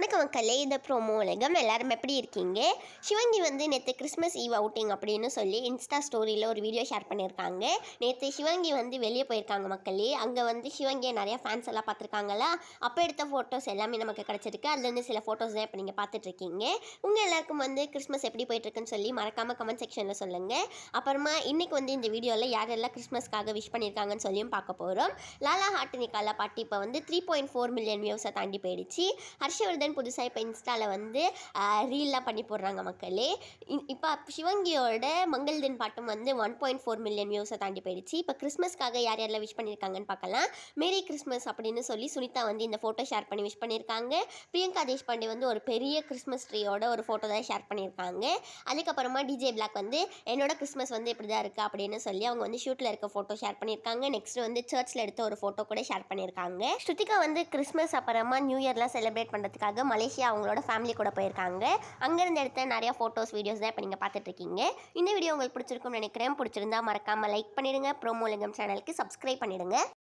வணக்கம் மக்களே, இந்த ப்ரோமோ உலகம் எல்லாரும் எப்படி இருக்கீங்க? சிவங்கி வந்து நேற்று கிறிஸ்மஸ் ஈவ் அவுட்டிங் அப்படின்னு சொல்லி இன்ஸ்டா ஸ்டோரியில் ஒரு வீடியோ ஷேர் பண்ணியிருக்காங்க. நேற்று சிவங்கி வந்து வெளியே போயிருக்காங்க மக்களே. அங்கே வந்து சிவங்கியை நிறையா ஃபேன்ஸ் எல்லாம் பார்த்துருக்காங்களா, அப்போ எடுத்த ஃபோட்டோஸ் எல்லாமே நமக்கு கிடச்சிருக்கு. அதுலேருந்து சில ஃபோட்டோஸ் தான் இப்போ நீங்கள் பார்த்துட்ருக்கீங்க. உங்கள் எல்லாருக்கும் வந்து கிறிஸ்மஸ் எப்படி போயிட்டுருக்குன்னு சொல்லி மறக்காமல் கமெண்ட் செக்ஷனில் சொல்லுங்கள். அப்புறமா இன்றைக்கி வந்து இந்த வீடியோவில் யாரெல்லாம் கிறிஸ்மஸ்க்காக விஷ் பண்ணியிருக்காங்கன்னு சொல்லியும் பார்க்க போகிறோம். லாலா ஹாட்டினிகாலா பாட்டி இப்போ வந்து 3.4 மில்லியன் வியூஸை தாண்டி போயிடுச்சு. ஹர்ஷவர்தன் புதுசாக இப்போ இன்ஸ்டாவில் வந்து ரீல்லாம் பண்ணி போடுறாங்க மக்களே. இப்போ சிவங்கியோட மங்கள்தன் பாட்டும் வந்து 1.4 மில்லியன் வியூஸை தாண்டி போயிடுச்சு. இப்போ கிறிஸ்மஸ்க்காக யார் யாரெல்லாம் விஷ் பண்ணியிருக்காங்கன்னு பார்க்கலாம். மேரி கிறிஸ்மஸ் அப்படின்னு சொல்லி சுனிதா வந்து இந்த ஃபோட்டோ ஷேர் பண்ணி விஷ் பண்ணியிருக்காங்க. பிரியங்கா தேஷ்பாண்டே வந்து ஒரு பெரிய கிறிஸ்மஸ் ட்ரீயோட ஒரு ஃபோட்டோ தான் ஷேர் பண்ணியிருக்காங்க. அதுக்கப்புறமா டிஜே பிளாக் வந்து என்னோட கிறிஸ்மஸ் வந்து இப்படி தான் இருக்குது அப்படின்னு சொல்லி அவங்க வந்து ஷூட்டில் இருக்க ஃபோட்டோ ஷேர் பண்ணியிருக்காங்க. நெக்ஸ்ட் வந்து சர்ச்சில் எடுத்த ஒரு ஃபோட்டோ கூட ஷேர் பண்ணியிருக்காங்க. ஸ்ருதிகா வந்து கிறிஸ்மஸ் அப்புறமா நியூ இயர்லாம் செலிப்ரேட் பண்ணுறதுக்காக மலேசியா அவங்களோட ஃபேமிலி கூட போயிருக்காங்க. அங்கேருந்து எடுத்த நிறையா ஃபோட்டோஸ் வீடியோஸ் தான் இப்போ நீங்கள் பார்த்துட்ருக்கீங்க. இந்த வீடியோ உங்களுக்கு பிடிச்சிருக்கும்னு நினைக்கிறேன். பிடிச்சிருந்தா மறக்காமல் லைக் பண்ணிடுங்க. ப்ரோமோ உலகம் சேனலுக்கு சப்ஸ்கிரைப் பண்ணிடுங்க.